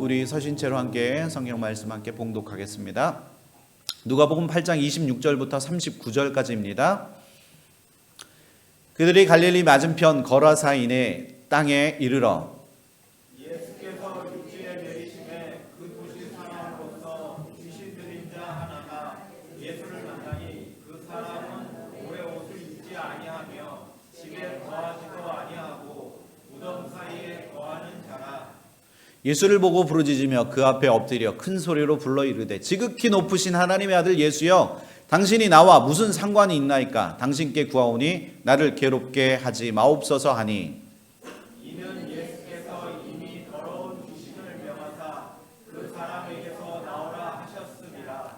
우리 서신체로 함께 성경 말씀 함께 봉독하겠습니다. 누가복음 8장 26절부터 39절까지입니다. 그들이 갈릴리 맞은편 거라사인의 땅에 이르러 예수께서 육지에 내리심에 그 도시 사람으로서 귀신 들린 자 하나가 예수를 만나니 그 사람은 오래 옷을 입지 아니하며 집에 거하지도 아니하고 무덤 사이에 거하는 자라. 예수를 보고 부르짖으며 그 앞에 엎드려 큰 소리로 불러 이르되 지극히 높으신 하나님의 아들 예수여, 당신이 나와 무슨 상관이 있나이까? 당신께 구하오니 나를 괴롭게 하지 마옵소서 하니, 이는 예수께서 이미 더러운 귀신을 명하사 그 사람에게서 나오라 하셨습니다.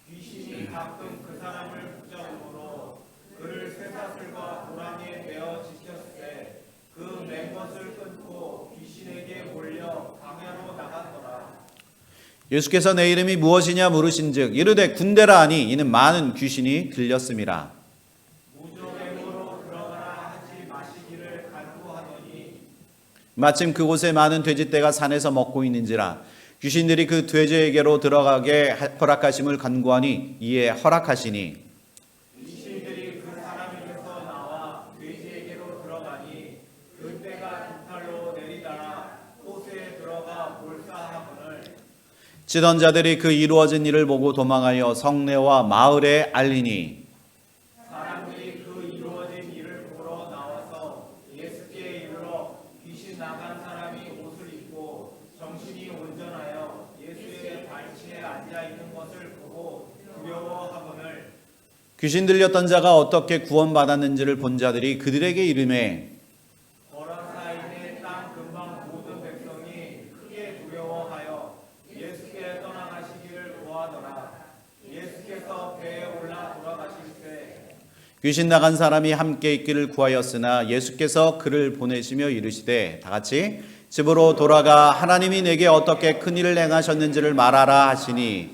귀신이 가끔 그 사람을 붙잡으므로 그를 쇠사슬과 고랑에 매어 지켰을 그 맨 것을 끊고 귀신에게 몰려 광야로 나갔더라. 예수께서 내 이름이 무엇이냐 물으신즉 이르되 군대라 하니 이는 많은 귀신이 들렸음이라. 무저행으로 들어가라 하지 마시기를 간구하더니 마침 그곳에 많은 돼지떼가 산에서 먹고 있는지라 귀신들이 그 돼지에게로 들어가게 허락하심을 간구하니 이에 허락하시니, 귀신들이 그 사람에게서 나와 돼지에게로 들어가니 그 떼가 깃털로 내리다가 호수에 들어가 몰사하거늘 치던 자들이 그 이루어진 일을 보고 도망하여 성내와 마을에 알리니, 사람들이 그 이루어진 일을 보러 나와서 예수께 이르러 귀신 나간 사람이 옷을 입고 정신이 온전하여 예수의 발치에 앉아 있는 것을 보고 두려워하거늘 귀신 들렸던 자가 어떻게 구원받았는지를 본 자들이 그들에게 이르매 거라사인의 땅 근방 모든 백성이 크게 두려워하여 예수께 떠나가시기를 구하더라. 예수께서 배에 올라 돌아가실새 귀신 나간 사람이 함께 있기를 구하였으나 예수께서 그를 보내시며 이르시되 다 같이 집으로 돌아가 하나님이 내게 어떻게 큰 일을 행하셨는지를 말하라 하시니,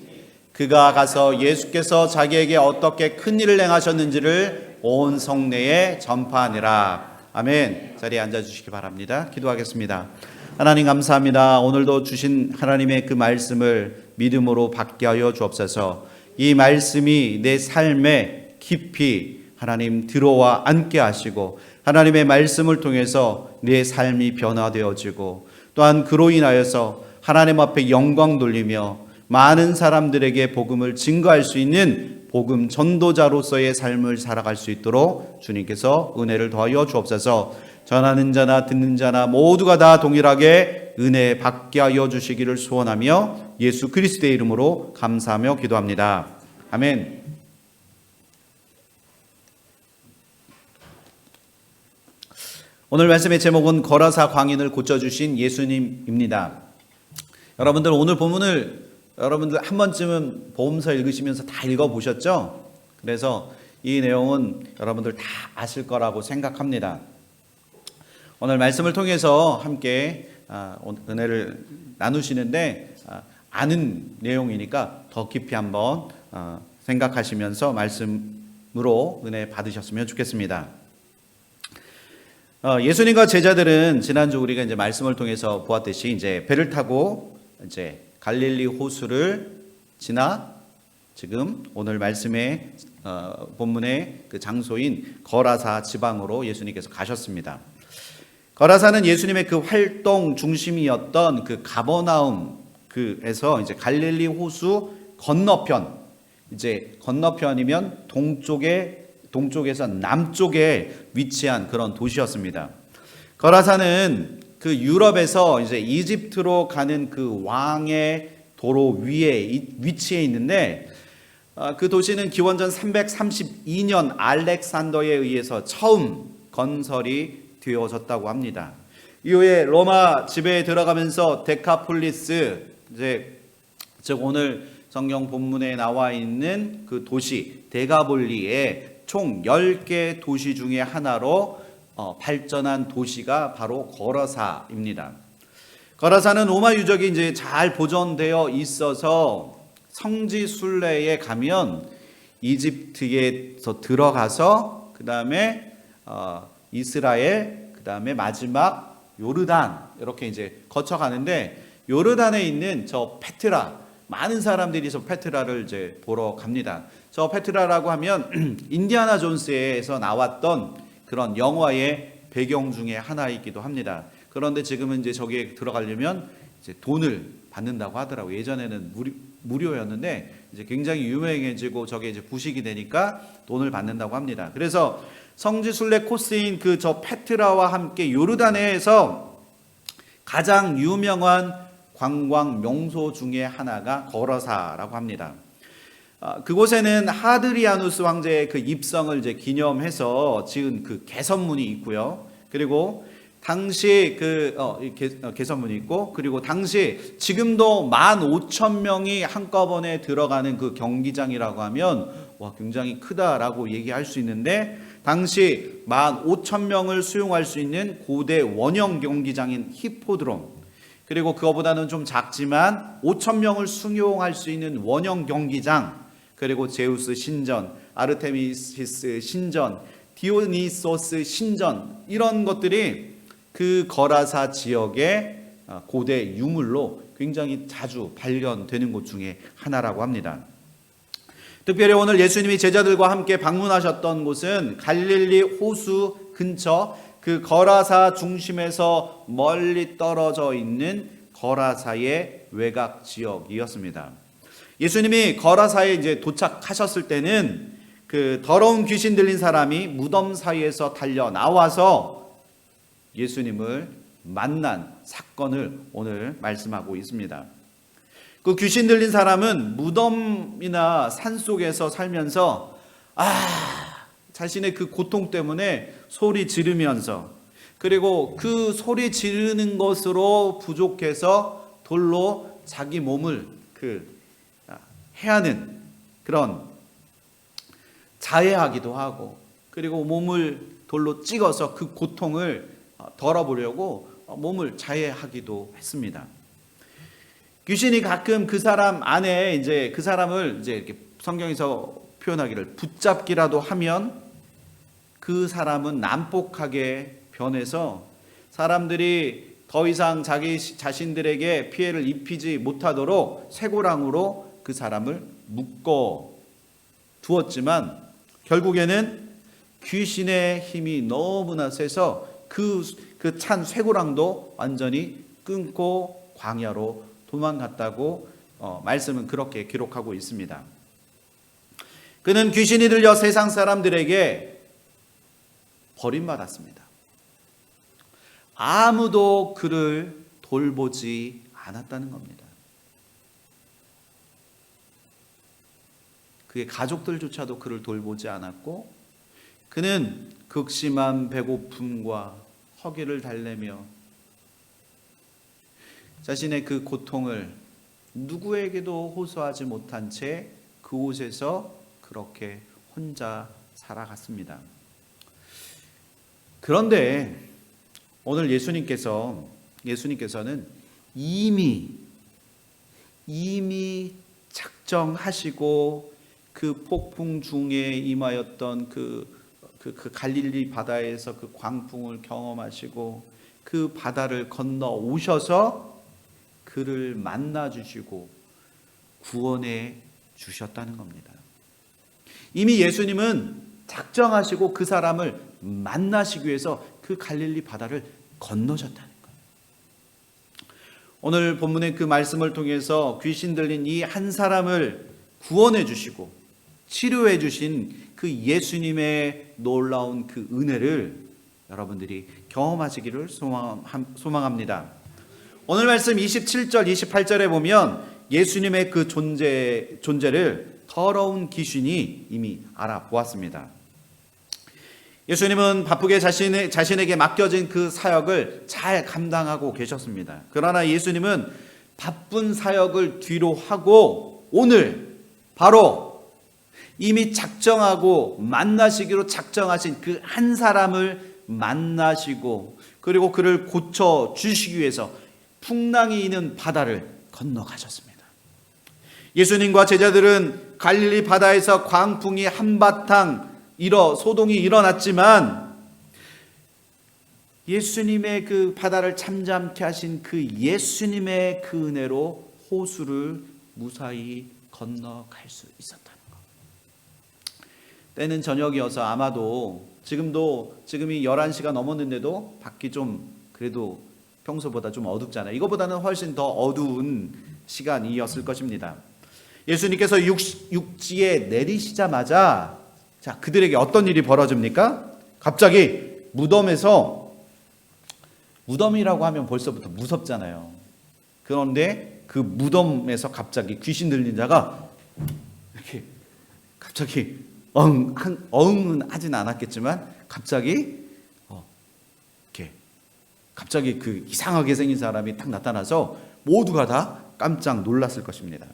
그가 가서 예수께서 자기에게 어떻게 큰 일을 행하셨는지를 온 성내에 전파하니라. 아멘. 자리에 앉아주시기 바랍니다. 기도하겠습니다. 하나님 감사합니다. 오늘도 주신 하나님의 그 말씀을 믿음으로 받게 하여 주옵소서. 이 말씀이 내 삶에 깊이 하나님 들어와 앉게 하시고 하나님의 말씀을 통해서 내 삶이 변화되어지고 또한 그로 인하여서 하나님 앞에 영광 돌리며 많은 사람들에게 복음을 증거할 수 있는 복음 전도자로서의 삶을 살아갈 수 있도록 주님께서 은혜를 더하여 주옵소서. 전하는 자나 듣는 자나 모두가 다 동일하게 은혜 받게 하여 주시기를 소원하며 예수 그리스도의 이름으로 감사하며 기도합니다. 아멘. 오늘 말씀의 제목은 거라사 광인을 고쳐주신 예수님입니다. 여러분들 오늘 본문을 여러분들 한 번쯤은 복음서 읽으시면서 다 읽어보셨죠? 그래서 이 내용은 여러분들 다 아실 거라고 생각합니다. 오늘 말씀을 통해서 함께 은혜를 나누시는데 아는 내용이니까 더 깊이 한번 생각하시면서 말씀으로 은혜 받으셨으면 좋겠습니다. 예수님과 제자들은 지난주 우리가 이제 말씀을 통해서 보았듯이 이제 배를 타고 이제 갈릴리 호수를 지나 지금 오늘 말씀의 본문의 그 장소인 거라사 지방으로 예수님께서 가셨습니다. 거라사는 예수님의 그 활동 중심이었던 그 가버나움 그에서 이제 갈릴리 호수 건너편, 이제 건너편이면 동쪽에서 남쪽에 위치한 그런 도시였습니다. 거라사는 그 유럽에서 이제 이집트로 가는 그 왕의 도로 위에 위치해 있는데 그 도시는 기원전 332년 알렉산더에 의해서 처음 건설이 되어졌다고 합니다. 이후에 로마 지배에 들어가면서 데카폴리스, 이제 즉 오늘 성경 본문에 나와 있는 그 도시 데가볼리에 총 10개 도시 중에 하나로 발전한 도시가 바로 거라사입니다. 거라사는 로마 유적이 이제 잘 보존되어 있어서 성지 순례에 가면 이집트에서 들어가서 그 다음에 이스라엘, 그 다음에 마지막 요르단 이렇게 이제 거쳐가는데 요르단에 있는 저 페트라, 많은 사람들이 저 페트라를 이제 보러 갑니다. 저 페트라라고 하면 인디아나 존스에서 나왔던 그런 영화의 배경 중에 하나이기도 합니다. 그런데 지금은 이제 저기에 들어가려면 이제 돈을 받는다고 하더라고요. 예전에는 무료였는데 이제 굉장히 유명해지고 저게 이제 부식이 되니까 돈을 받는다고 합니다. 그래서 성지 순례 코스인 그 저 페트라와 함께 요르단해에서 가장 유명한 관광 명소 중에 하나가 거라사라고 합니다. 그곳에는 하드리아누스 황제의 그 입성을 이제 기념해서 지은 그 개선문이 있고요. 그리고 당시 개선문이 있고, 그리고 당시 지금도 15,000명이 한꺼번에 들어가는 그 경기장이라고 하면 와 굉장히 크다라고 얘기할 수 있는데, 당시 15,000명을 수용할 수 있는 고대 원형 경기장인 히포드롬, 그리고 그거보다는 좀 작지만 5,000명을 수용할 수 있는 원형 경기장, 그리고 제우스 신전, 아르테미시스 신전, 디오니소스 신전, 이런 것들이 그 거라사 지역의 고대 유물로 굉장히 자주 발견되는 곳 중에 하나라고 합니다. 특별히 오늘 예수님이 제자들과 함께 방문하셨던 곳은 갈릴리 호수 근처 그 거라사 중심에서 멀리 떨어져 있는 거라사의 외곽 지역이었습니다. 예수님이 거라사에 이제 도착하셨을 때는 그 더러운 귀신 들린 사람이 무덤 사이에서 달려 나와서 예수님을 만난 사건을 오늘 말씀하고 있습니다. 그 귀신 들린 사람은 무덤이나 산 속에서 살면서 자신의 그 고통 때문에 소리 지르면서, 그리고 그 소리 지르는 것으로 부족해서 돌로 자기 몸을 해하는 그런 자해하기도 하고, 그리고 몸을 돌로 찍어서 그 고통을 덜어보려고 몸을 자해하기도 했습니다. 귀신이 가끔 그 사람 안에 이제 그 사람을 이제 이렇게 성경에서 표현하기를 붙잡기라도 하면 그 사람은 난폭하게 변해서 사람들이 더 이상 자기 자신들에게 피해를 입히지 못하도록 쇠고랑으로 그 사람을 묶어 두었지만 결국에는 귀신의 힘이 너무나 세서 그 찬 쇠고랑도 완전히 끊고 광야로 도망갔다고 말씀은 그렇게 기록하고 있습니다. 그는 귀신이 들려 세상 사람들에게 버림받았습니다. 아무도 그를 돌보지 않았다는 겁니다. 그의 가족들조차도 그를 돌보지 않았고, 그는 극심한 배고픔과 허기를 달래며 자신의 그 고통을 누구에게도 호소하지 못한 채 그곳에서 그렇게 혼자 살아갔습니다. 그런데 오늘 예수님께서는 이미 작정하시고 그 폭풍 중에 임하였던 그 갈릴리 바다에서 그 광풍을 경험하시고 그 바다를 건너 오셔서 그를 만나 주시고 구원해 주셨다는 겁니다. 이미 예수님은 작정하시고 그 사람을 만나시기 위해서 그 갈릴리 바다를 건너셨다는 거예요. 오늘 본문의 그 말씀을 통해서 귀신 들린 이 한 사람을 구원해 주시고 치료해 주신 그 예수님의 놀라운 그 은혜를 여러분들이 경험하시기를 소망합니다. 오늘 말씀 27절 28절에 보면 예수님의 그 존재를 더러운 귀신이 이미 알아보았습니다. 예수님은 바쁘게 자신에게 맡겨진 그 사역을 잘 감당하고 계셨습니다. 그러나 예수님은 바쁜 사역을 뒤로 하고 오늘 바로 이미 작정하고 만나시기로 작정하신 그 한 사람을 만나시고, 그리고 그를 고쳐 주시기 위해서 풍랑이 있는 바다를 건너가셨습니다. 예수님과 제자들은 갈릴리 바다에서 광풍이 한바탕 소동이 일어났지만 예수님의 그 바다를 잠잠케 하신 그 예수님의 그 은혜로 호수를 무사히 건너갈 수 있었다는 것. 때는 저녁이어서 아마도 지금이 11시가 넘었는데도 밖이 좀 그래도 평소보다 좀 어둡잖아요. 이거보다는 훨씬 더 어두운 시간이었을 것입니다. 예수님께서 육지에 내리시자마자 자, 그들에게 어떤 일이 벌어집니까? 갑자기 무덤이라고 하면 벌써부터 무섭잖아요. 그런데 그 무덤에서 갑자기 귀신 들린 자가 이렇게 갑자기 어흥은 하진 않았겠지만 갑자기 그 이상하게 생긴 사람이 딱 나타나서 모두가 다 깜짝 놀랐을 것입니다.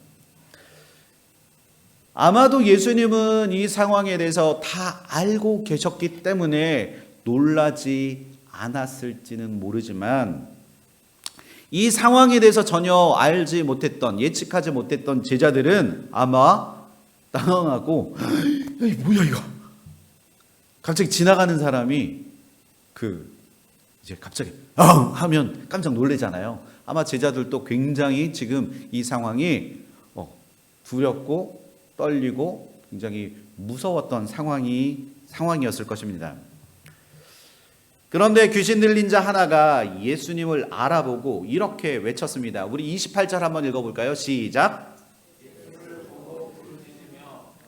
아마도 예수님은 이 상황에 대해서 다 알고 계셨기 때문에 놀라지 않았을지는 모르지만 이 상황에 대해서 전혀 알지 못했던, 예측하지 못했던 제자들은 아마 당황하고 뭐야 이거? 갑자기 지나가는 사람이 이제 갑자기 하면 깜짝 놀래잖아요. 아마 제자들도 굉장히 지금 이 상황이 두렵고 떨리고 굉장히 무서웠던 상황이었을 것입니다. 그런데 귀신 들린 자 하나가 예수님을 알아보고 이렇게 외쳤습니다. 우리 28절 한번 읽어볼까요? 시작.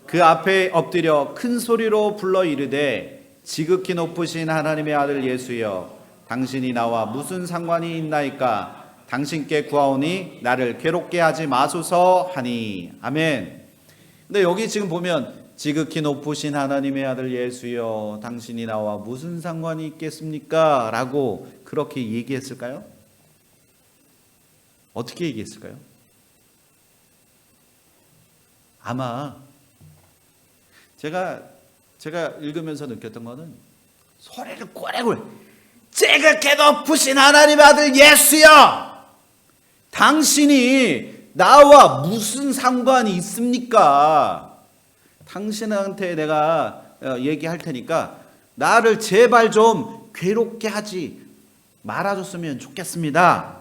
그 앞에 엎드려 큰 소리로 불러 이르되 지극히 높으신 하나님의 아들 예수여, 당신이 나와 무슨 상관이 있나이까? 당신께 구하오니 나를 괴롭게 하지 마소서 하니. 아멘. 근데 여기 지금 보면 지극히 높으신 하나님의 아들 예수여, 당신이 나와 무슨 상관이 있겠습니까? 라고 그렇게 얘기했을까요? 어떻게 얘기했을까요? 아마 제가 읽으면서 느꼈던 거는 소리를 꼬레골 지극히 높으신 하나님의 아들 예수여, 당신이 나와 무슨 상관이 있습니까? 당신한테 내가 얘기할 테니까 나를 제발 좀 괴롭게 하지 말아줬으면 좋겠습니다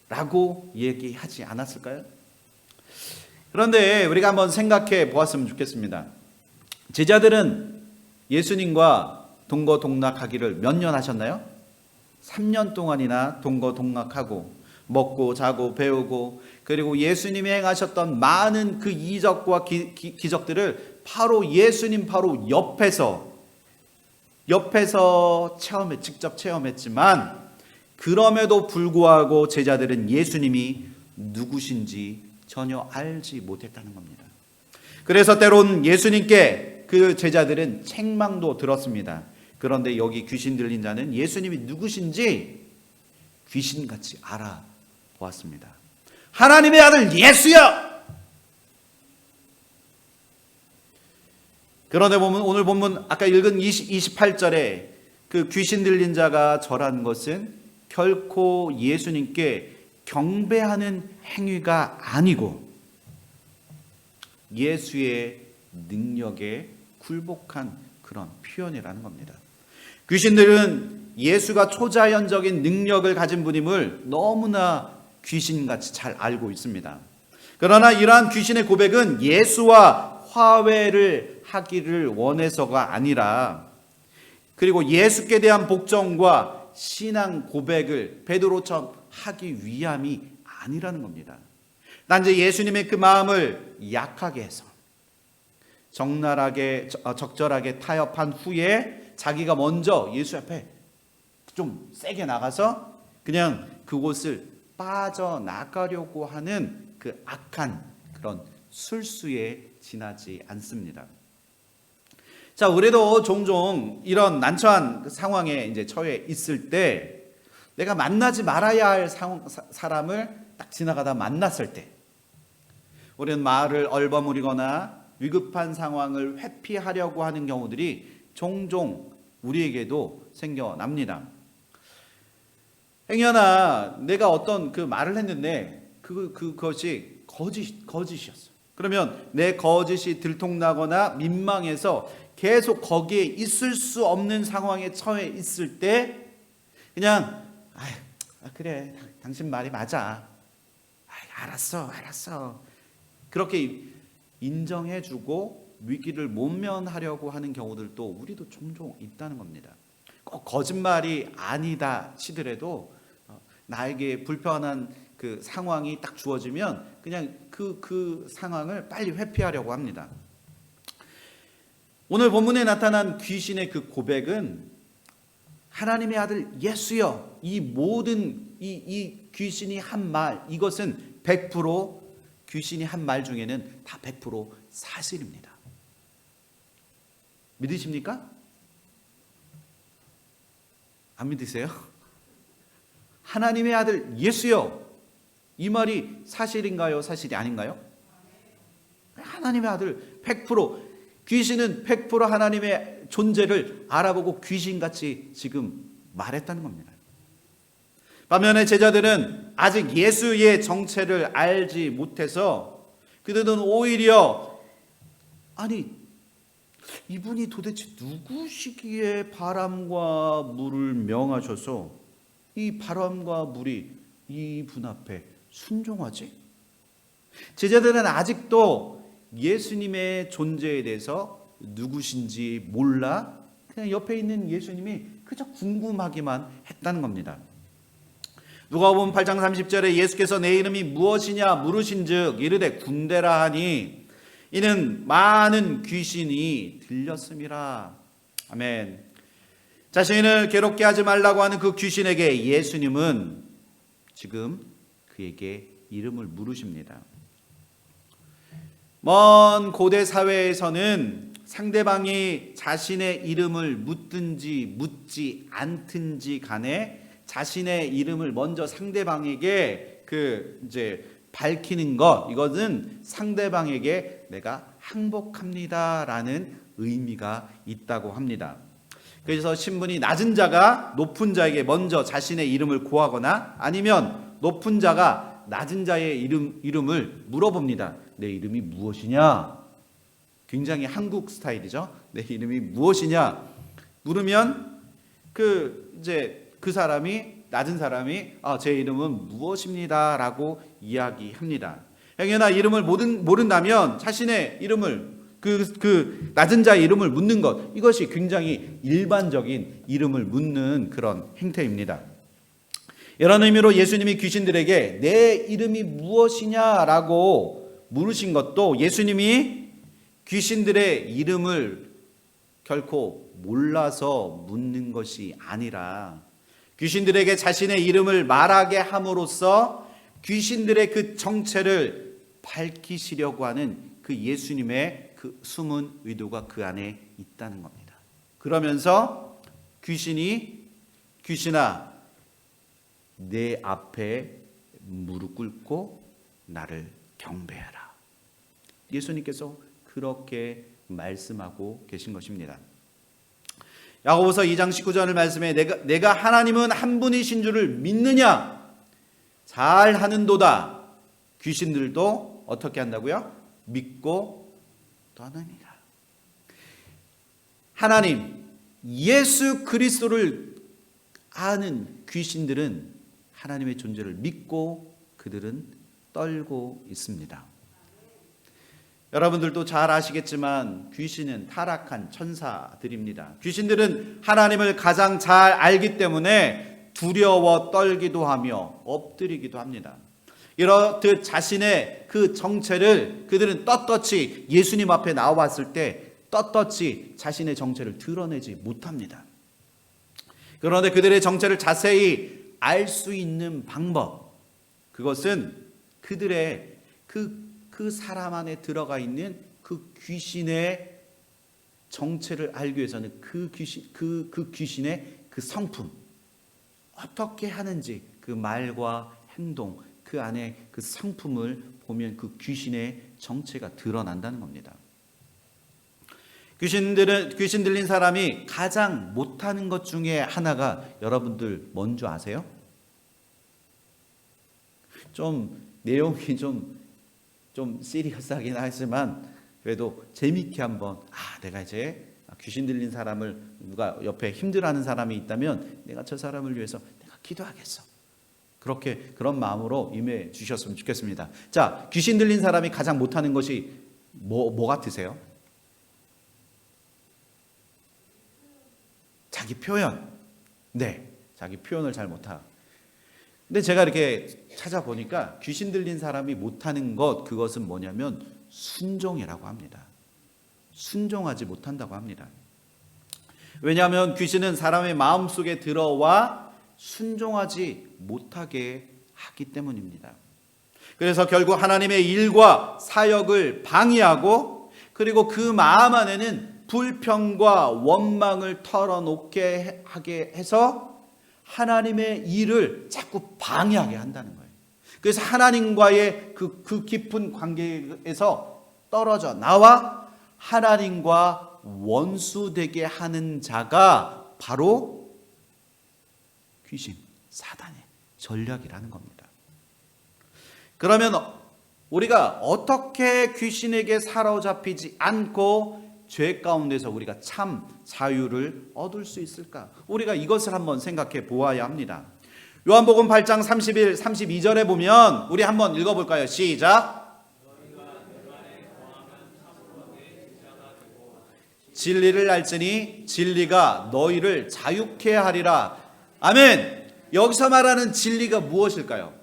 라고 얘기하지 않았을까요? 그런데 우리가 한번 생각해 보았으면 좋겠습니다. 제자들은 예수님과 동거동락하기를 몇 년 하셨나요? 3년 동안이나 동거동락하고 먹고 자고 배우고, 그리고 예수님이 행하셨던 많은 그 이적과 기적들을 예수님 바로 옆에서 직접 체험했지만, 그럼에도 불구하고 제자들은 예수님이 누구신지 전혀 알지 못했다는 겁니다. 그래서 때론 예수님께 그 제자들은 책망도 들었습니다. 그런데 여기 귀신 들린 자는 예수님이 누구신지 귀신같이 알아보았습니다. 하나님의 아들 예수여! 그런데 오늘 본문 아까 읽은 28절에 그 귀신 들린 자가 절한 것은 결코 예수님께 경배하는 행위가 아니고 예수의 능력에 굴복한 그런 표현이라는 겁니다. 귀신들은 예수가 초자연적인 능력을 가진 분임을 너무나 귀신같이 잘 알고 있습니다. 그러나 이러한 귀신의 고백은 예수와 화해를 하기를 원해서가 아니라, 그리고 예수께 대한 복종과 신앙 고백을 베드로처럼 하기 위함이 아니라는 겁니다. 단지 예수님의 그 마음을 약하게 해서 적절하게 타협한 후에 자기가 먼저 예수 앞에 좀 세게 나가서 그냥 그곳을 빠져나가려고 하는 그 악한 그런 술수에 지나지 않습니다. 자, 우리도 종종 이런 난처한 상황에 이제 처해 있을 때 내가 만나지 말아야 할 사람을 딱 지나가다 만났을 때 우리는 말을 얼버무리거나 위급한 상황을 회피하려고 하는 경우들이 종종 우리에게도 생겨납니다. 행여나 내가 어떤 그 말을 했는데 그것이 거짓이었어. 그러면 내 거짓이 들통나거나 민망해서 계속 거기에 있을 수 없는 상황에 처해 있을 때 그냥 그래 당신 말이 맞아. 알았어. 그렇게 인정해주고 위기를 모면하려고 하는 경우들도 우리도 종종 있다는 겁니다. 꼭 거짓말이 아니다 치더라도 나에게 불편한 그 상황이 딱 주어지면 그냥 그 상황을 빨리 회피하려고 합니다. 오늘 본문에 나타난 귀신의 그 고백은 하나님의 아들 예수여, 이 모든 이 귀신이 한 말, 이것은 100% 귀신이 한 말 중에는 다 100% 사실입니다. 믿으십니까? 안 믿으세요? 하나님의 아들 예수여, 이 말이 사실인가요? 사실이 아닌가요? 하나님의 아들 100%, 귀신은 100% 하나님의 존재를 알아보고 귀신같이 지금 말했다는 겁니다. 반면에 제자들은 아직 예수의 정체를 알지 못해서 그들은 오히려 이분이 도대체 누구시기에 바람과 물을 명하셔서 이 바람과 물이 이분 앞에 순종하지? 제자들은 아직도 예수님의 존재에 대해서 누구신지 몰라 그냥 옆에 있는 예수님이 그저 궁금하기만 했다는 겁니다. 누가복음 8장 30절에 예수께서 내 이름이 무엇이냐 물으신즉 이르되 군대라 하니 이는 많은 귀신이 들렸음이라. 아멘. 자신을 괴롭게 하지 말라고 하는 그 귀신에게 예수님은 지금 그에게 이름을 물으십니다. 먼 고대 사회에서는 상대방이 자신의 이름을 묻든지 묻지 않든지 간에 자신의 이름을 먼저 상대방에게 밝히는 것, 이것은 상대방에게 내가 항복합니다라는 의미가 있다고 합니다. 그래서 신분이 낮은 자가 높은 자에게 먼저 자신의 이름을 고하거나 아니면 높은 자가 낮은 자의 이름을 물어봅니다. 내 이름이 무엇이냐? 굉장히 한국 스타일이죠. 내 이름이 무엇이냐? 물으면 그 사람이 낮은 사람이 제 이름은 무엇입니다라고 이야기합니다. 행여나 이름을 모른다면 자신의 이름을 그 낮은 자의 이름을 묻는 것, 이것이 굉장히 일반적인 이름을 묻는 그런 행태입니다. 이런 의미로 예수님이 귀신들에게 내 이름이 무엇이냐라고 물으신 것도 예수님이 귀신들의 이름을 결코 몰라서 묻는 것이 아니라 귀신들에게 자신의 이름을 말하게 함으로써 귀신들의 그 정체를 밝히시려고 하는 그 예수님의 그 숨은 의도가 그 안에 있다는 겁니다. 그러면서 귀신아 내 앞에 무릎 꿇고 나를 경배하라. 예수님께서 그렇게 말씀하고 계신 것입니다. 야고보서 2장 19절 말씀에 내가 하나님은 한 분이신 줄을 믿느냐? 잘하는도다. 귀신들도 어떻게 한다고요? 믿고 떠납니다. 하나님 예수 그리스도를 아는 귀신들은 하나님의 존재를 믿고 그들은 떨고 있습니다. 여러분들도 잘 아시겠지만 귀신은 타락한 천사들입니다. 귀신들은 하나님을 가장 잘 알기 때문에 두려워 떨기도 하며 엎드리기도 합니다. 이렇듯 자신의 그 정체를 그들은 떳떳이 예수님 앞에 나왔을 때 떳떳이 자신의 정체를 드러내지 못합니다. 그런데 그들의 정체를 자세히 알 수 있는 방법, 그것은 그들의 그 사람 안에 들어가 있는 그 귀신의 정체를 알기 위해서는 그 귀신의 그 성품, 어떻게 하는지 그 말과 행동, 그 안에 그 성품을 보면 그 귀신의 정체가 드러난다는 겁니다. 귀신 들린 사람이 가장 못하는 것 중에 하나가 여러분들 뭔지 아세요? 좀 내용이 좀 좀 시리어스하긴 하지만 그래도 재미있게 한번 내가 이제 귀신 들린 사람을 누가 옆에 힘들어하는 사람이 있다면 내가 저 사람을 위해서 내가 기도하겠어. 그렇게 그런 마음으로 임해 주셨으면 좋겠습니다. 자, 귀신 들린 사람이 가장 못하는 것이 뭐 같으세요? 자기 표현. 네, 자기 표현을 잘 못하. 근데 제가 이렇게 찾아보니까 귀신 들린 사람이 못하는 그것은 뭐냐면 순종이라고 합니다. 순종하지 못한다고 합니다. 왜냐하면 귀신은 사람의 마음속에 들어와 순종하지 못하게 하기 때문입니다. 그래서 결국 하나님의 일과 사역을 방해하고 그리고 그 마음 안에는 불평과 원망을 털어놓게 하게 해서 하나님의 일을 자꾸 방해하게 한다는 거예요. 그래서 하나님과의 그 깊은 관계에서 떨어져 나와 하나님과 원수되게 하는 자가 바로 귀신, 사단의 전략이라는 겁니다. 그러면 우리가 어떻게 귀신에게 사로잡히지 않고 죄 가운데서 우리가 참 자유를 얻을 수 있을까? 우리가 이것을 한번 생각해 보아야 합니다. 요한복음 8장 31, 32절에 보면 우리 한번 읽어볼까요? 시작. 진리를 알지니 진리가 너희를 자유케 하리라. 아멘. 여기서 말하는 진리가 무엇일까요?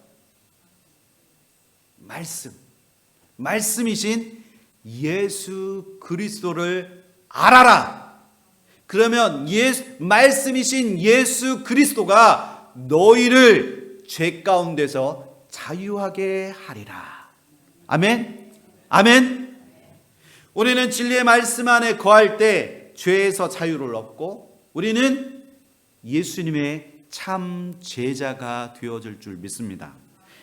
말씀이신 예수 그리스도를 알아라. 그러면 말씀이신 예수 그리스도가 너희를 죄 가운데서 자유하게 하리라. 아멘. 아멘. 우리는 진리의 말씀 안에 거할 때 죄에서 자유를 얻고 우리는 예수님의 참 제자가 되어질 줄 믿습니다.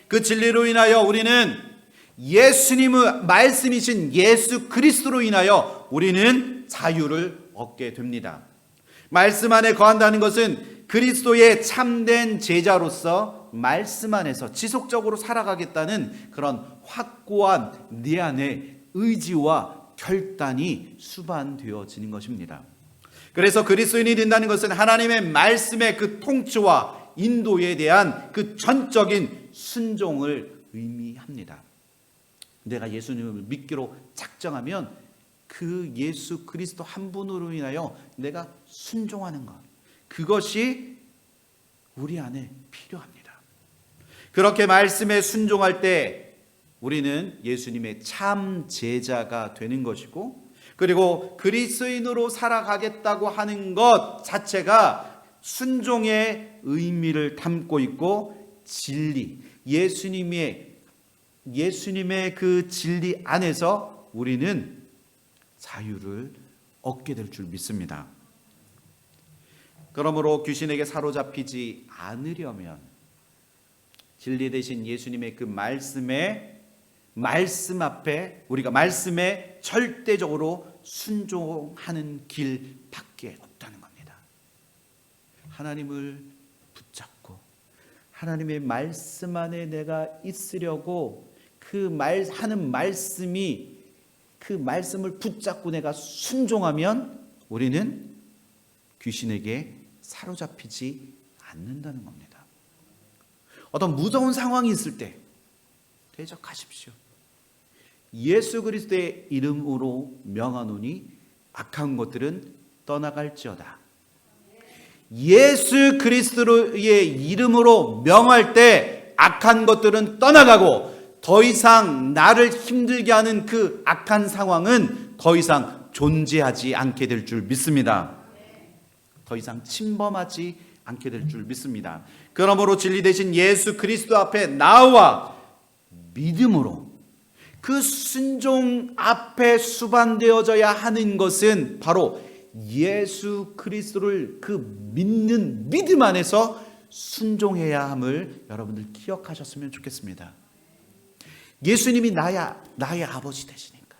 그 진리로 인하여 우리는 예수님의 말씀이신 예수 그리스도로 인하여 우리는 자유를 얻게 됩니다. 말씀 안에 거한다는 것은 그리스도의 참된 제자로서 말씀 안에서 지속적으로 살아가겠다는 그런 확고한 내 안의 의지와 결단이 수반되어지는 것입니다. 그래서 그리스도인이 된다는 것은 하나님의 말씀의 그 통치와 인도에 대한 그 전적인 순종을 의미합니다. 내가 예수님을 믿기로 작정하면 그 예수 그리스도 한 분으로 인하여 내가 순종하는 것, 그것이 우리 안에 필요합니다. 그렇게 말씀에 순종할 때 우리는 예수님의 참 제자가 되는 것이고, 그리고 그리스도인으로 살아가겠다고 하는 것 자체가 순종의 의미를 담고 있고, 진리, 예수님의 그 진리 안에서 우리는 자유를 얻게 될 줄 믿습니다. 그러므로 귀신에게 사로잡히지 않으려면 진리 대신 예수님의 그 말씀 앞에 우리가 말씀에 절대적으로 순종하는 길밖에 없다는 겁니다. 하나님을 붙잡고 하나님의 말씀 안에 내가 있으려고 하는 말씀이 그 말씀을 붙잡고 내가 순종하면 우리는 귀신에게 사로잡히지 않는다는 겁니다. 어떤 무서운 상황이 있을 때 대적하십시오. 예수 그리스도의 이름으로 명하노니 악한 것들은 떠나갈지어다. 예수 그리스도의 이름으로 명할 때 악한 것들은 떠나가고 더 이상 나를 힘들게 하는 그 악한 상황은 더 이상 존재하지 않게 될 줄 믿습니다. 더 이상 침범하지 않게 될 줄 믿습니다. 그러므로 진리 대신 예수 그리스도 앞에 나와 믿음으로 그 순종 앞에 수반되어져야 하는 것은 바로 예수 그리스도를 그 믿는 믿음 안에서 순종해야 함을 여러분들 기억하셨으면 좋겠습니다. 예수님이 나의 아버지 되시니까,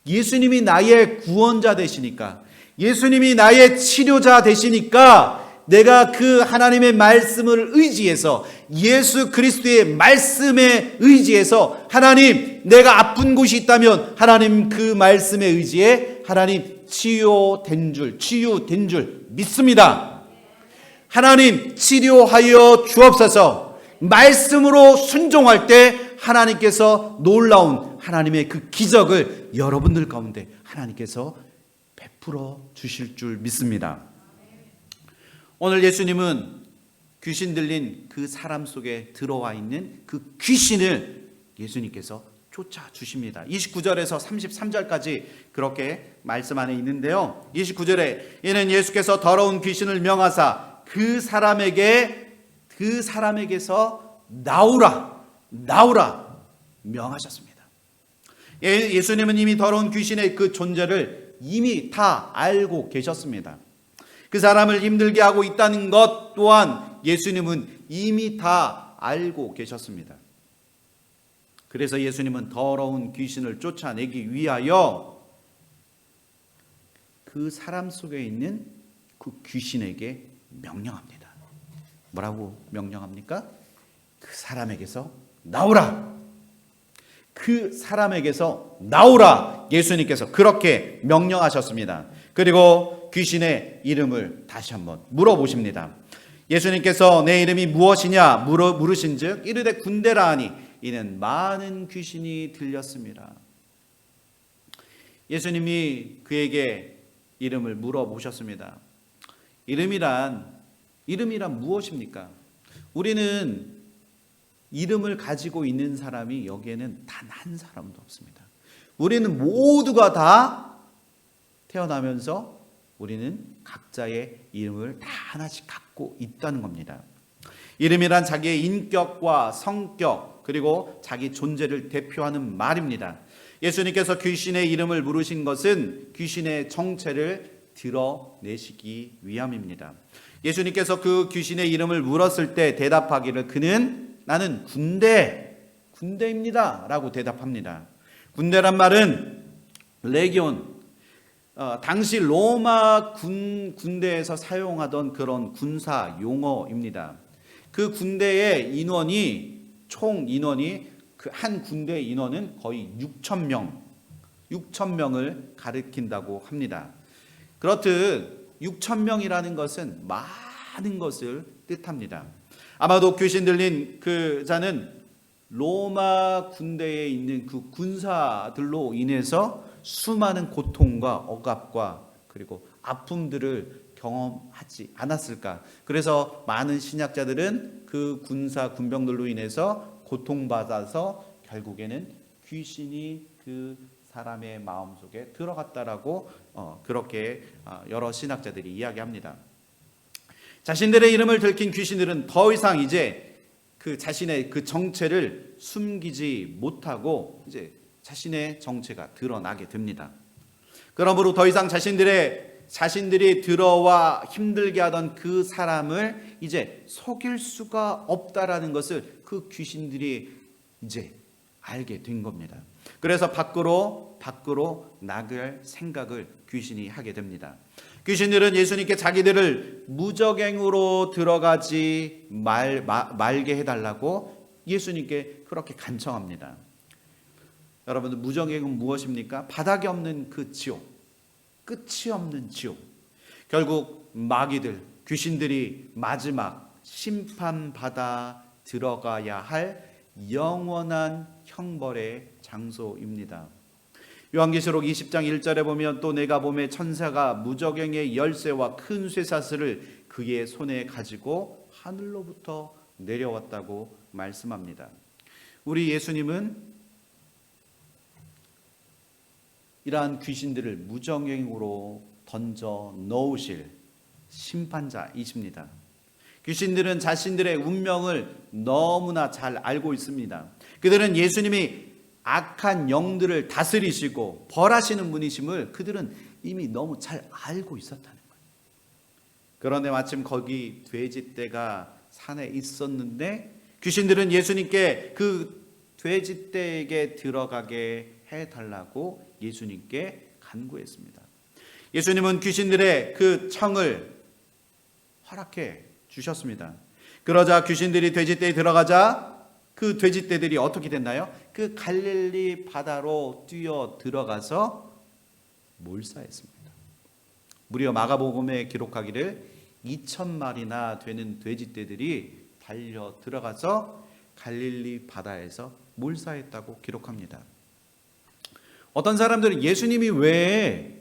예수님이 나의 구원자 되시니까, 예수님이 나의 치료자 되시니까 내가 그 하나님의 말씀을 의지해서 예수 그리스도의 말씀에 의지해서 하나님 내가 아픈 곳이 있다면 하나님 그 말씀에 의지해 하나님 치유된 줄 믿습니다. 하나님 치료하여 주옵소서. 말씀으로 순종할 때 하나님께서 놀라운 하나님의 그 기적을 여러분들 가운데 하나님께서 베풀어 주실 줄 믿습니다. 오늘 예수님은 귀신 들린 그 사람 속에 들어와 있는 그 귀신을 예수님께서 쫓아주십니다. 29절에서 33절까지 그렇게 말씀 안에 있는데요. 29절에 이는 예수께서 더러운 귀신을 명하사 그 사람에게서 나오라 명하셨습니다. 예수님은 이미 더러운 귀신의 그 존재를 이미 다 알고 계셨습니다. 그 사람을 힘들게 하고 있다는 것 또한 예수님은 이미 다 알고 계셨습니다. 그래서 예수님은 더러운 귀신을 쫓아내기 위하여 그 사람 속에 있는 그 귀신에게 명령합니다. 뭐라고 명령합니까? 그 사람에게서 나오라. 그 사람에게서 나오라. 예수님께서 그렇게 명령하셨습니다. 그리고 귀신의 이름을 다시 한번 물어보십니다. 예수님께서 내 이름이 무엇이냐 물으신즉 이르되 군대라 하니 이는 많은 귀신이 들렸습니다. 예수님이 그에게 이름을 물어보셨습니다. 이름이란 무엇입니까? 우리는 이름을 가지고 있는 사람이 여기에는 단 한 사람도 없습니다. 우리는 모두가 다 태어나면서 우리는 각자의 이름을 다 하나씩 갖고 있다는 겁니다. 이름이란 자기의 인격과 성격 그리고 자기 존재를 대표하는 말입니다. 예수님께서 귀신의 이름을 물으신 것은 귀신의 정체를 드러내시기 위함입니다. 예수님께서 그 귀신의 이름을 물었을 때 대답하기를 그는 나는 군대입니다 라고 대답합니다. 군대란 말은 레기온, 당시 로마 군대에서 사용하던 그런 군사 용어입니다. 그 군대의 총 인원이 그 한 군대의 인원은 거의 6,000명을 가리킨다고 합니다. 그렇듯 6,000명이라는 것은 많은 것을 뜻합니다. 아마도 귀신 들린 그 자는 로마 군대에 있는 그 군사들로 인해서 수많은 고통과 억압과 그리고 아픔들을 경험하지 않았을까. 그래서 많은 신약자들은 그 군병들로 인해서 고통받아서 결국에는 귀신이 그 사람의 마음속에 들어갔다라고 그렇게 여러 신학자들이 이야기합니다. 자신들의 이름을 들킨 귀신들은 더 이상 이제 그 자신의 그 정체를 숨기지 못하고 이제 자신의 정체가 드러나게 됩니다. 그러므로 더 이상 자신들이 들어와 힘들게 하던 그 사람을 이제 속일 수가 없다라는 것을 그 귀신들이 이제 알게 된 겁니다. 그래서 밖으로 나갈 생각을 귀신이 하게 됩니다. 귀신들은 예수님께 자기들을 무적행으로 들어가지 말게 해달라고 예수님께 그렇게 간청합니다. 여러분들, 무적행은 무엇입니까? 바닥이 없는 그 지옥, 끝이 없는 지옥. 결국 마귀들, 귀신들이 마지막 심판받아 들어가야 할 영원한 형벌의 장소입니다. 요한계시록 20장 1절에 보면 또 내가 보매 천사가 무저갱의 열쇠와 큰 쇠사슬을 그의 손에 가지고 하늘로부터 내려왔다고 말씀합니다. 우리 예수님은 이러한 귀신들을 무저갱으로 던져 넣으실 심판자이십니다. 귀신들은 자신들의 운명을 너무나 잘 알고 있습니다. 그들은 예수님이 악한 영들을 다스리시고 벌하시는 분이심을 그들은 이미 너무 잘 알고 있었다는 거예요. 그런데 마침 거기 돼지떼가 산에 있었는데 귀신들은 예수님께 그 돼지떼에게 들어가게 해달라고 예수님께 간구했습니다. 예수님은 귀신들의 그 청을 허락해 주셨습니다. 그러자 귀신들이 돼지떼에 들어가자 그 돼지떼들이 어떻게 됐나요? 그 갈릴리 바다로 뛰어 들어가서 몰사했습니다. 무려 마가복음에 기록하기를 2,000마리나 되는 돼지떼들이 달려 들어가서 갈릴리 바다에서 몰사했다고 기록합니다. 어떤 사람들은 예수님이 왜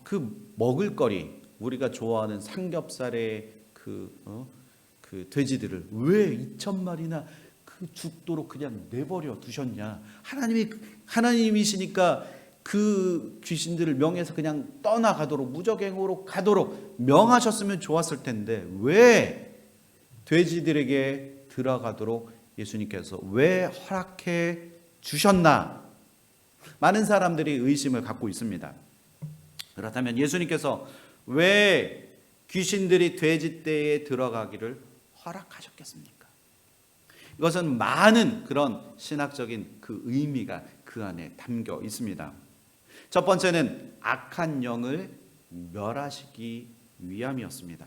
그 먹을거리, 우리가 좋아하는 삼겹살의 그 돼지들을 왜 2,000마리나 그 죽도록 그냥 내버려 두셨냐? 하나님이시니까 그 귀신들을 명해서 그냥 떠나가도록, 무적행으로 가도록 명하셨으면 좋았을 텐데 왜 돼지들에게 들어가도록 예수님께서 왜 허락해 주셨나? 많은 사람들이 의심을 갖고 있습니다. 그렇다면 예수님께서 왜 귀신들이 돼지떼에 들어가기를 허락하셨겠습니까? 이것은 많은 그런 신학적인 그 의미가 그 안에 담겨 있습니다. 첫 번째는 악한 영을 멸하시기 위함이었습니다.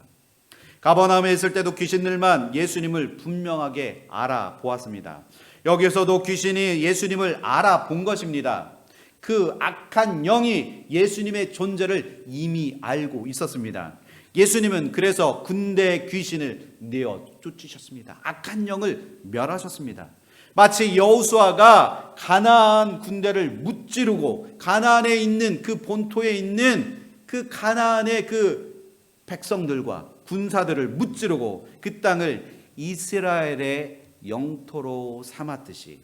가버나움에 있을 때도 귀신들만 예수님을 분명하게 알아보았습니다. 여기서도 귀신이 예수님을 알아본 것입니다. 그 악한 영이 예수님의 존재를 이미 알고 있었습니다. 예수님은 그래서 군대 귀신을 내어 쫓으셨습니다. 악한 영을 멸하셨습니다. 마치 여호수아가 가나안 군대를 무찌르고 가나안에 있는 그 본토에 있는 그 가나안의 그 백성들과 군사들을 무찌르고 그 땅을 이스라엘의 영토로 삼았듯이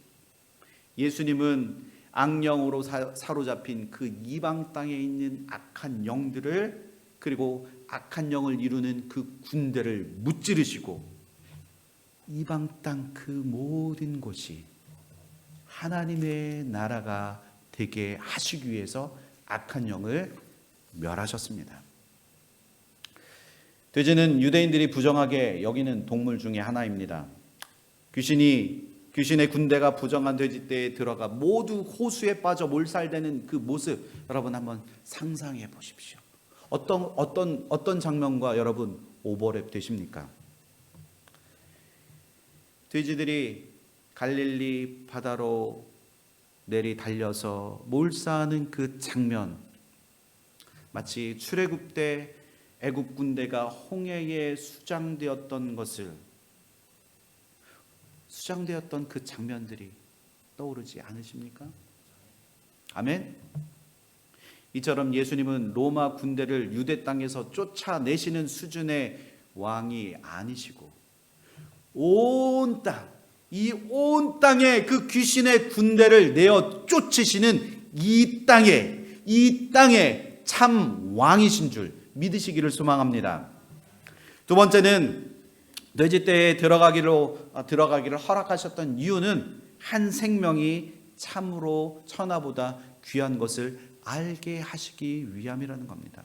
예수님은 악령으로 사로잡힌 그 이방 땅에 있는 악한 영들을, 그리고 악한 영을 이루는 그 군대를 무찌르시고 이방 땅 그 모든 곳이 하나님의 나라가 되게 하시기 위해서 악한 영을 멸하셨습니다. 돼지는 유대인들이 부정하게 여기는 동물 중에 하나입니다. 귀신의 군대가 부정한 돼지떼에 들어가 모두 호수에 빠져 몰살되는 그 모습, 여러분 한번 상상해 보십시오. 어떤 장면과 여러분 오버랩 되십니까? 돼지들이 갈릴리 바다로 내리 달려서 몰사하는 그 장면, 마치 출애굽 때 애굽 군대가 홍해에 수장되었던 그 장면들이 떠오르지 않으십니까? 아멘. 이처럼 예수님은 로마 군대를 유대 땅에서 쫓아내시는 수준의 왕이 아니시고 온 땅에 그 귀신의 군대를 내어 쫓으시는 이 땅에 참 왕이신 줄 믿으시기를 소망합니다. 두 번째는 돼지떼에 들어가기를 허락하셨던 이유는 한 생명이 참으로 천하보다 귀한 것을 알게 하시기 위함이라는 겁니다.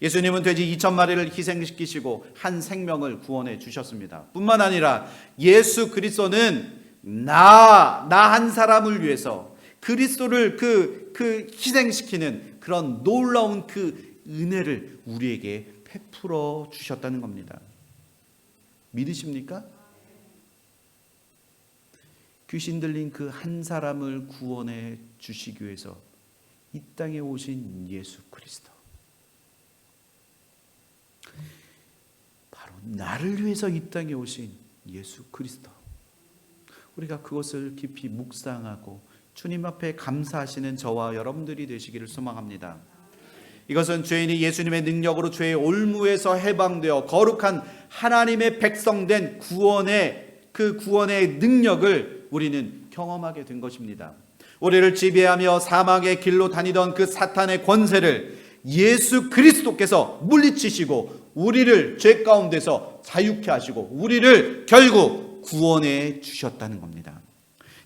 예수님은 돼지 2,000마리를 희생시키시고 한 생명을 구원해 주셨습니다. 뿐만 아니라 예수 그리스도는 나 한 사람을 위해서 그리스도를 그 희생시키는 그런 놀라운 그 은혜를 우리에게 베풀어 주셨다는 겁니다. 믿으십니까? 귀신 들린 그 한 사람을 구원해 주시기 위해서 이 땅에 오신 예수 그리스도, 바로 나를 위해서 이 땅에 오신 예수 그리스도, 우리가 그것을 깊이 묵상하고 주님 앞에 감사하시는 저와 여러분들이 되시기를 소망합니다. 이것은 죄인이 예수님의 능력으로 죄의 올무에서 해방되어 거룩한 하나님의 백성된 그 구원의 능력을 우리는 경험하게 된 것입니다. 우리를 지배하며 사망의 길로 다니던 그 사탄의 권세를 예수 그리스도께서 물리치시고 우리를 죄 가운데서 자유케 하시고 우리를 결국 구원해 주셨다는 겁니다.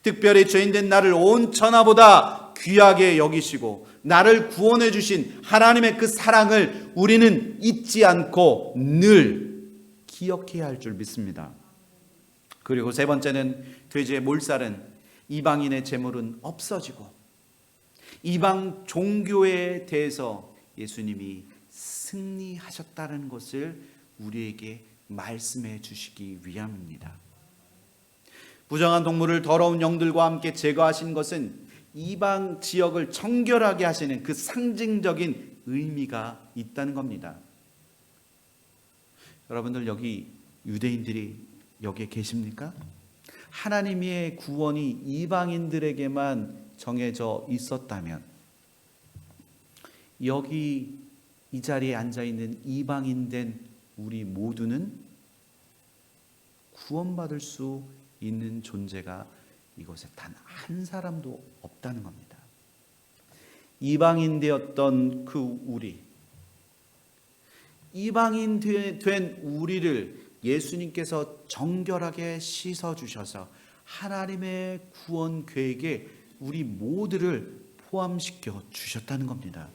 특별히 죄인된 나를 온 천하보다 귀하게 여기시고 나를 구원해 주신 하나님의 그 사랑을 우리는 잊지 않고 늘 기억해야 할 줄 믿습니다. 그리고 세 번째는 돼지의 몰살은 이방인의 재물은 없어지고 이방 종교에 대해서 예수님이 승리하셨다는 것을 우리에게 말씀해 주시기 위함입니다. 부정한 동물을 더러운 영들과 함께 제거하신 것은 이방 지역을 정결하게 하시는 그 상징적인 의미가 있다는 겁니다. 여러분들 여기 유대인들이 여기에 계십니까? 하나님의 구원이 이방인들에게만 정해져 있었다면 여기 이 자리에 앉아있는 이방인된 우리 모두는 구원받을 수 있는 존재가 이곳에 단 한 사람도 없다는 겁니다. 이방인 되었던 그 우리, 이방인 된 우리를 예수님께서 정결하게 씻어주셔서 하나님의 구원 계획에 우리 모두를 포함시켜 주셨다는 겁니다.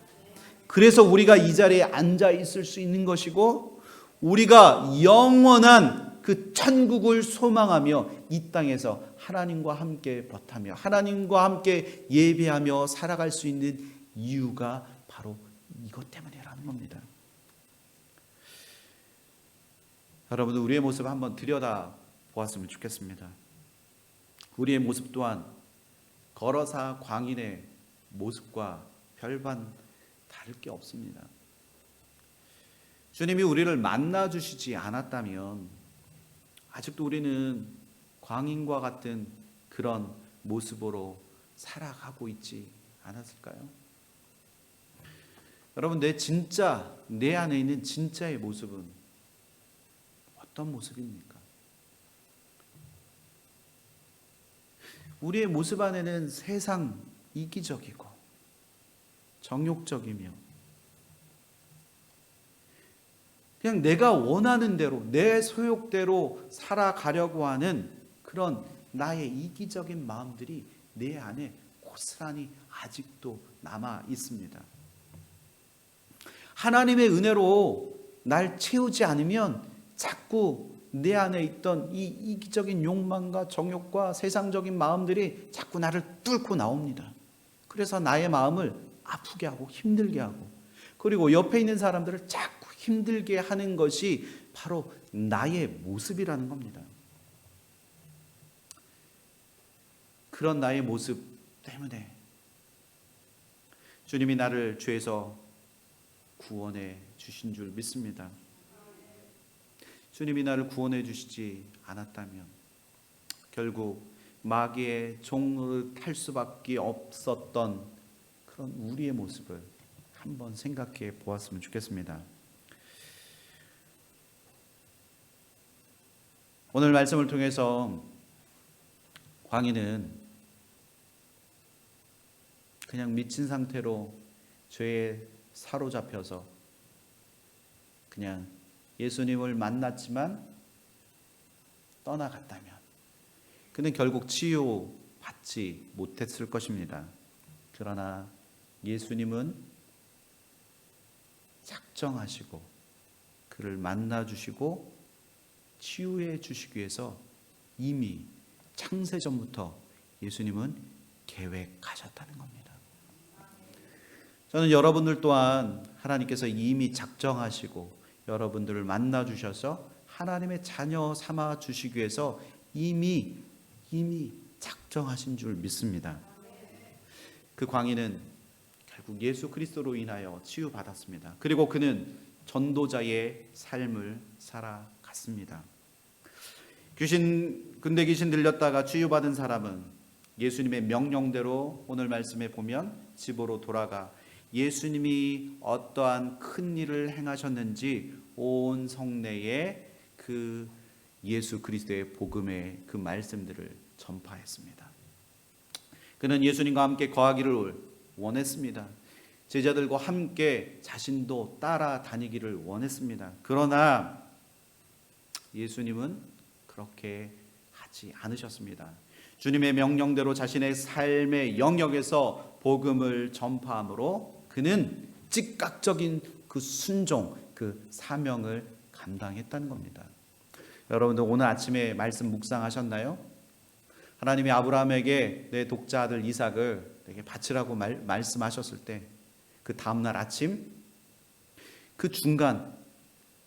그래서 우리가 이 자리에 앉아 있을 수 있는 것이고 우리가 영원한 그 천국을 소망하며 이 땅에서 하나님과 함께 버타며 하나님과 함께 예배하며 살아갈 수 있는 이유가 바로 이것 때문이라는 겁니다. 여러분, 우리의 모습을 한번 들여다 보았으면 좋겠습니다. 우리의 모습 또한 거러사 광인의 모습과 별반 다를 게 없습니다. 주님이 우리를 만나 주시지 않았다면 아직도 우리는 광인과 같은 그런 모습으로 살아가고 있지 않았을까요? 여러분, 내 안에 있는 진짜의 모습은 어떤 모습입니까? 우리의 모습 안에는 세상 이기적이고 정욕적이며 그냥 내가 원하는 대로 내 소욕대로 살아가려고 하는 그런 나의 이기적인 마음들이 내 안에 고스란히 아직도 남아 있습니다. 하나님의 은혜로 날 채우지 않으면 자꾸 내 안에 있던 이 이기적인 욕망과 정욕과 세상적인 마음들이 자꾸 나를 뚫고 나옵니다. 그래서 나의 마음을 아프게 하고 힘들게 하고 그리고 옆에 있는 사람들을 자꾸 힘들게 하는 것이 바로 나의 모습이라는 겁니다. 그런 나의 모습 때문에 주님이 나를 죄에서 구원해 주신 줄 믿습니다. 주님이 나를 구원해 주시지 않았다면 결국 마귀의 종을 탈 수밖에 없었던 그런 우리의 모습을 한번 생각해 보았으면 좋겠습니다. 오늘 말씀을 통해서 광인은 그냥 미친 상태로 죄에 사로잡혀서 그냥 예수님을 만났지만 떠나갔다면 그는 결국 치유받지 못했을 것입니다. 그러나 예수님은 작정하시고 그를 만나주시고 치유해 주시기 위해서 이미 창세전부터 예수님은 계획하셨다는 겁니다. 저는 여러분들 또한 하나님께서 이미 작정하시고 여러분들을 만나 주셔서 하나님의 자녀 삼아 주시기 위해서 이미 작정하신 줄 믿습니다. 그 광인은 결국 예수 그리스도로 인하여 치유받았습니다. 그리고 그는 전도자의 삶을 살아갔습니다. 근데 귀신 들렸다가 치유받은 사람은 예수님의 명령대로 오늘 말씀에 보면 집으로 돌아가 예수님이 어떠한 큰 일을 행하셨는지 온 성내에 그 예수 그리스도의 복음의 그 말씀들을 전파했습니다. 그는 예수님과 함께 거하기를 원했습니다. 제자들과 함께 자신도 따라다니기를 원했습니다. 그러나 예수님은 그렇게 하지 않으셨습니다. 주님의 명령대로 자신의 삶의 영역에서 복음을 전파함으로 그는 즉각적인 그 순종, 그 사명을 감당했다는 겁니다. 여러분들 오늘 아침에 말씀 묵상하셨나요? 하나님이 아브라함에게 내 독자 아들 이삭을 내게 바치라고 말씀하셨을 때 그 다음날 아침 그 중간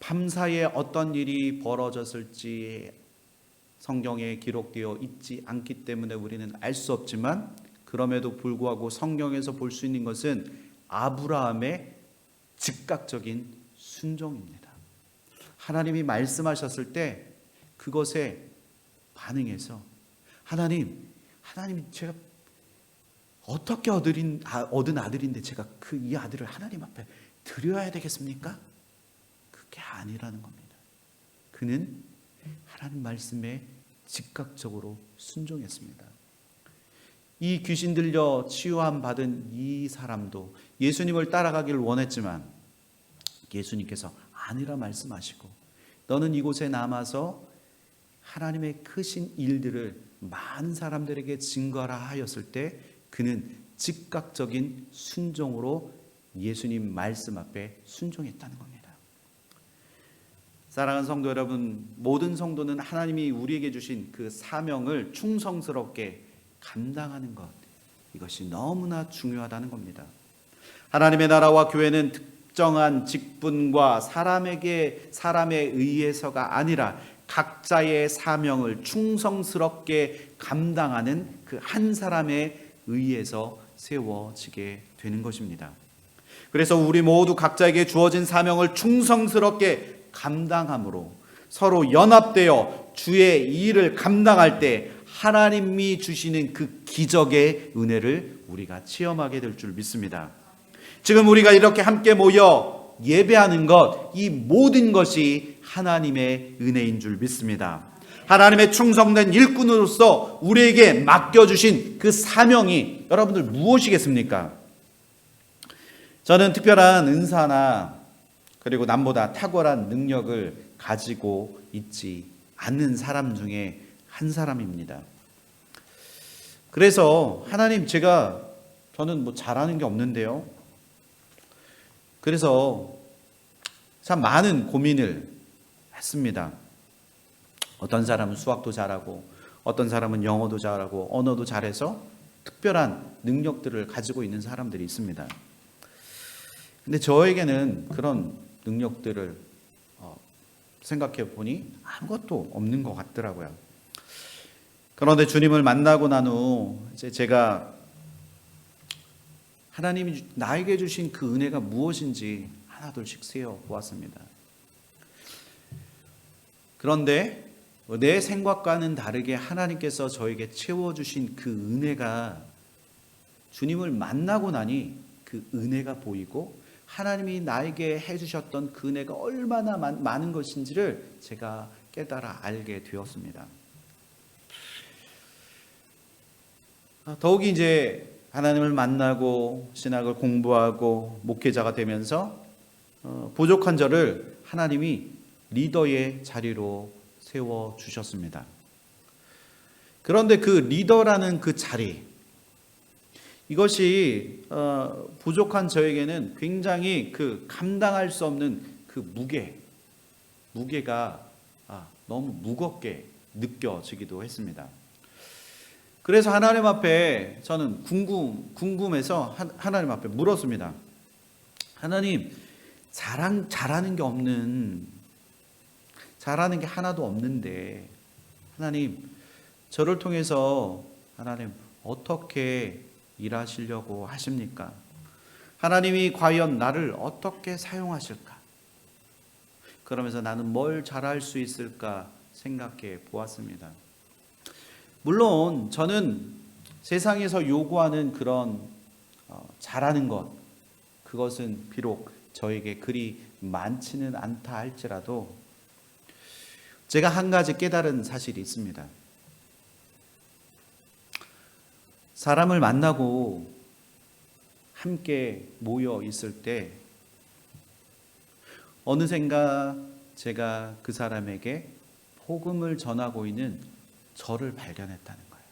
밤사이에 어떤 일이 벌어졌을지 성경에 기록되어 있지 않기 때문에 우리는 알 수 없지만, 그럼에도 불구하고 성경에서 볼 수 있는 것은 아브라함의 즉각적인 순종입니다. 하나님이 말씀하셨을 때 그것에 반응해서 하나님 제가 어떻게 얻은 아들인데 제가 이 아들을 하나님 앞에 드려야 되겠습니까? 그게 아니라는 겁니다. 그는 하나님 말씀에 즉각적으로 순종했습니다. 이 귀신 들려 치유함 받은 이 사람도 예수님을 따라가기를 원했지만 예수님께서 아니라 말씀하시고, 너는 이곳에 남아서 하나님의 크신 일들을 많은 사람들에게 증거하라 하였을 때 그는 즉각적인 순종으로 예수님 말씀 앞에 순종했다는 겁니다. 사랑하는 성도 여러분, 모든 성도는 하나님이 우리에게 주신 그 사명을 충성스럽게 감당하는 것, 이것이 너무나 중요하다는 겁니다. 하나님의 나라와 교회는 특정한 직분과 사람에 의해서가 아니라 각자의 사명을 충성스럽게 감당하는 그 한 사람에 의해서 세워지게 되는 것입니다. 그래서 우리 모두 각자에게 주어진 사명을 충성스럽게 감당함으로 서로 연합되어 주의 일을 감당할 때 하나님이 주시는 그 기적의 은혜를 우리가 체험하게 될 줄 믿습니다. 지금 우리가 이렇게 함께 모여 예배하는 것, 이 모든 것이 하나님의 은혜인 줄 믿습니다. 하나님의 충성된 일꾼으로서 우리에게 맡겨주신 그 사명이 여러분들 무엇이겠습니까? 저는 특별한 은사나 그리고 남보다 탁월한 능력을 가지고 있지 않는 사람 중에 한 사람입니다. 그래서 하나님, 저는 뭐 잘하는 게 없는데요. 그래서 참 많은 고민을 했습니다. 어떤 사람은 수학도 잘하고, 어떤 사람은 영어도 잘하고, 언어도 잘해서 특별한 능력들을 가지고 있는 사람들이 있습니다. 근데 저에게는 그런 능력들을 생각해 보니 아무것도 없는 것 같더라고요. 그런데 주님을 만나고 난 후 제가 하나님이 나에게 주신 그 은혜가 무엇인지 하나둘씩 세어 보았습니다. 그런데 내 생각과는 다르게 하나님께서 저에게 채워주신 그 은혜가, 주님을 만나고 나니 그 은혜가 보이고 하나님이 나에게 해주셨던 그 은혜가 얼마나 많은 것인지를 제가 깨달아 알게 되었습니다. 더욱이 이제 하나님을 만나고 신학을 공부하고 목회자가 되면서 부족한 저를 하나님이 리더의 자리로 세워주셨습니다. 그런데 그 리더라는 그 자리, 이것이 부족한 저에게는 굉장히 그 감당할 수 없는 그 무게가 너무 무겁게 느껴지기도 했습니다. 그래서 하나님 앞에 저는 궁금해서 하나님 앞에 물었습니다. 하나님, 잘하는 게 하나도 없는데 하나님, 저를 통해서 하나님 어떻게 일하시려고 하십니까? 하나님이 과연 나를 어떻게 사용하실까? 그러면서 나는 뭘 잘할 수 있을까 생각해 보았습니다. 물론 저는 세상에서 요구하는 그런 잘하는 것, 그것은 비록 저에게 그리 많지는 않다 할지라도 제가 한 가지 깨달은 사실이 있습니다. 사람을 만나고 함께 모여 있을 때 어느샌가 제가 그 사람에게 복음을 전하고 있는 저를 발견했다는 거예요.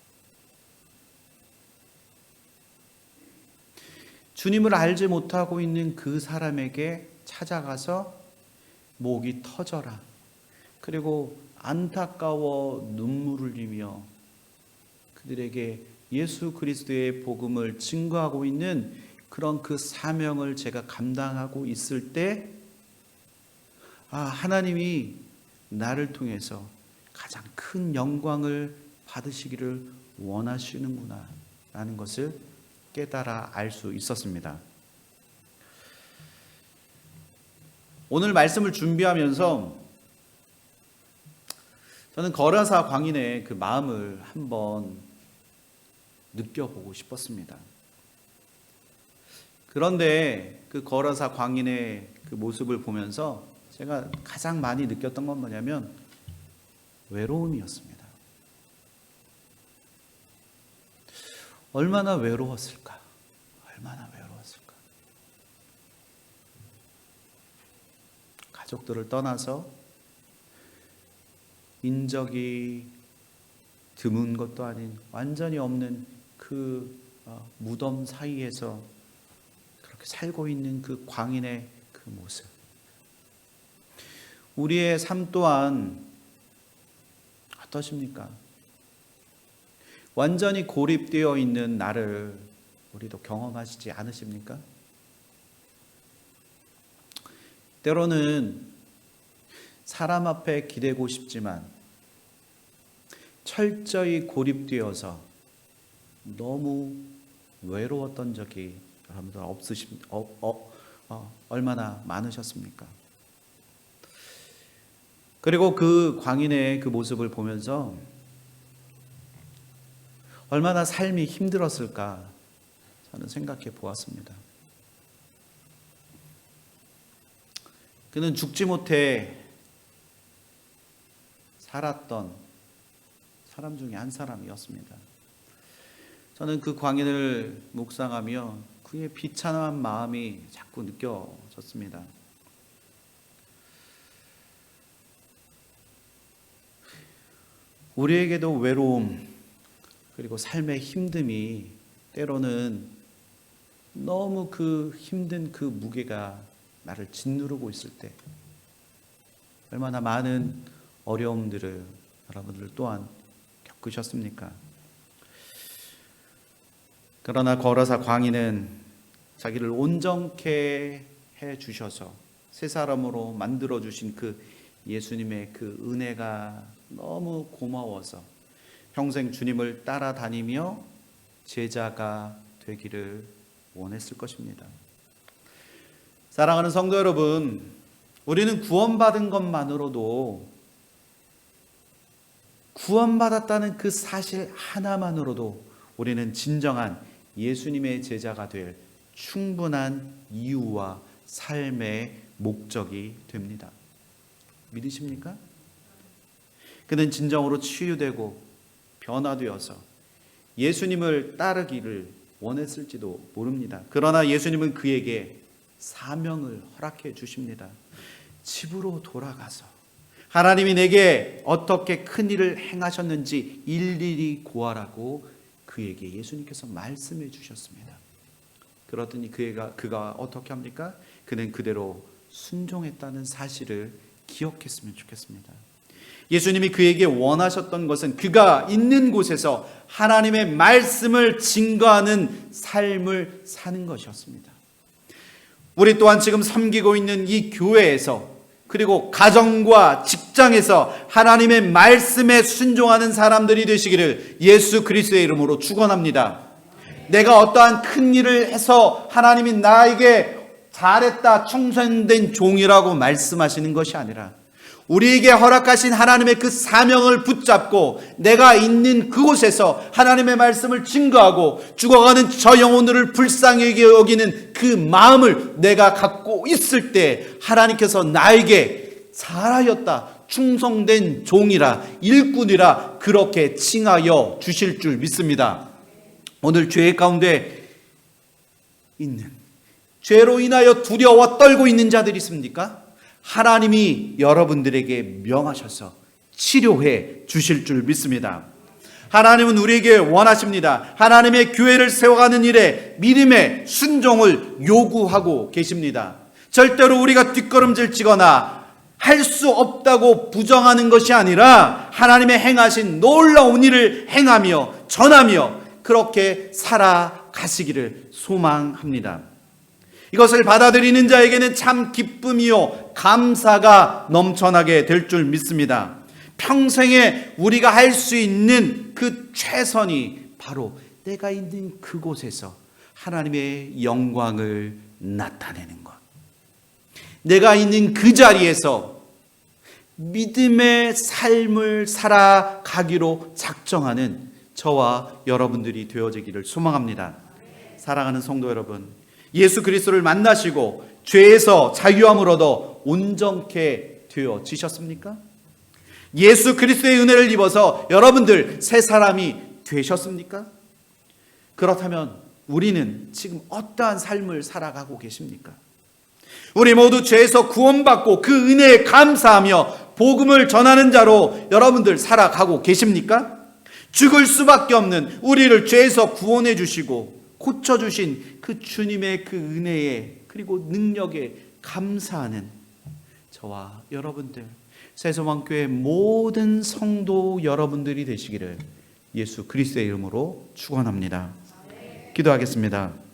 주님을 알지 못하고 있는 그 사람에게 찾아가서 목이 터져라, 그리고 안타까워 눈물을 흘리며 그들에게 예수 그리스도의 복음을 증거하고 있는 그런 그 사명을 제가 감당하고 있을 때 하나님이 나를 통해서 가장 큰 영광을 받으시기를 원하시는구나 라는 것을 깨달아 알 수 있었습니다. 오늘 말씀을 준비하면서 저는 거라사 광인의 그 마음을 한번 느껴보고 싶었습니다. 그런데 그 거라사 광인의 그 모습을 보면서 제가 가장 많이 느꼈던 건 뭐냐면 외로움이었습니다. 얼마나 외로웠을까? 얼마나 외로웠을까? 가족들을 떠나서 인적이 드문 것도 아닌 완전히 없는 그 무덤 사이에서 그렇게 살고 있는 그 광인의 그 모습. 우리의 삶 또한 어떠십니까? 완전히 고립되어 있는 나를 우리도 경험하시지 않으십니까? 때로는 사람 앞에 기대고 싶지만 철저히 고립되어서 너무 외로웠던 적이 여러분들 얼마나 많으셨습니까? 그리고 그 광인의 그 모습을 보면서 얼마나 삶이 힘들었을까 저는 생각해 보았습니다. 그는 죽지 못해 살았던 사람 중에 한 사람이었습니다. 저는 그 광인을 묵상하며 그의 비참한 마음이 자꾸 느껴졌습니다. 우리에게도 외로움 그리고 삶의 힘듦이 때로는 너무 그 힘든 그 무게가 나를 짓누르고 있을 때 얼마나 많은 어려움들을 여러분들 또한 겪으셨습니까? 그러나 거라사 광인은 자기를 온전케 해 주셔서 새 사람으로 만들어 주신 그 예수님의 그 은혜가 너무 고마워서 평생 주님을 따라다니며 제자가 되기를 원했을 것입니다. 사랑하는 성도 여러분, 우리는 구원받은 것만으로도 구원받았다는 그 사실 하나만으로도 우리는 진정한 예수님의 제자가 될 충분한 이유와 삶의 목적이 됩니다. 믿으십니까? 그는 진정으로 치유되고 변화되어서 예수님을 따르기를 원했을지도 모릅니다. 그러나 예수님은 그에게 사명을 허락해 주십니다. 집으로 돌아가서 하나님이 내게 어떻게 큰 일을 행하셨는지 일일이 고하라고 그에게 예수님께서 말씀해 주셨습니다. 그러더니 그가 어떻게 합니까? 그는 그대로 순종했다는 사실을 기억했으면 좋겠습니다. 예수님이 그에게 원하셨던 것은 그가 있는 곳에서 하나님의 말씀을 증거하는 삶을 사는 것이었습니다. 우리 또한 지금 섬기고 있는 이 교회에서 그리고 가정과 직장에서 하나님의 말씀에 순종하는 사람들이 되시기를 예수 그리스도의 이름으로 축원합니다. 내가 어떠한 큰 일을 해서 하나님이 나에게 잘했다 충성된 종이라고 말씀하시는 것이 아니라 우리에게 허락하신 하나님의 그 사명을 붙잡고 내가 있는 그곳에서 하나님의 말씀을 증거하고 죽어가는 저 영혼들을 불쌍히 여기는 그 마음을 내가 갖고 있을 때 하나님께서 나에게 잘하였다 충성된 종이라 일꾼이라 그렇게 칭하여 주실 줄 믿습니다. 오늘 죄 가운데 있는 죄로 인하여 두려워 떨고 있는 자들이 있습니까? 하나님이 여러분들에게 명하셔서 치료해 주실 줄 믿습니다. 하나님은 우리에게 원하십니다. 하나님의 교회를 세워가는 일에 믿음의 순종을 요구하고 계십니다. 절대로 우리가 뒷걸음질 치거나 할 수 없다고 부정하는 것이 아니라 하나님의 행하신 놀라운 일을 행하며 전하며 그렇게 살아가시기를 소망합니다. 이것을 받아들이는 자에게는 참 기쁨이요 감사가 넘쳐나게 될 줄 믿습니다. 평생에 우리가 할 수 있는 그 최선이 바로 내가 있는 그곳에서 하나님의 영광을 나타내는 것. 내가 있는 그 자리에서 믿음의 삶을 살아가기로 작정하는 저와 여러분들이 되어지기를 소망합니다. 사랑하는 성도 여러분, 예수 그리스도를 만나시고 죄에서 자유함을 얻어 온전케 되어지셨습니까? 예수 그리스도의 은혜를 입어서 여러분들 새 사람이 되셨습니까? 그렇다면 우리는 지금 어떠한 삶을 살아가고 계십니까? 우리 모두 죄에서 구원받고 그 은혜에 감사하며 복음을 전하는 자로 여러분들 살아가고 계십니까? 죽을 수밖에 없는 우리를 죄에서 구원해 주시고 고쳐주신 그 주님의 그 은혜에 그리고 능력에 감사하는 저와 여러분들, 새소망교회 모든 성도 여러분들이 되시기를 예수 그리스도의 이름으로 축원합니다. 기도하겠습니다.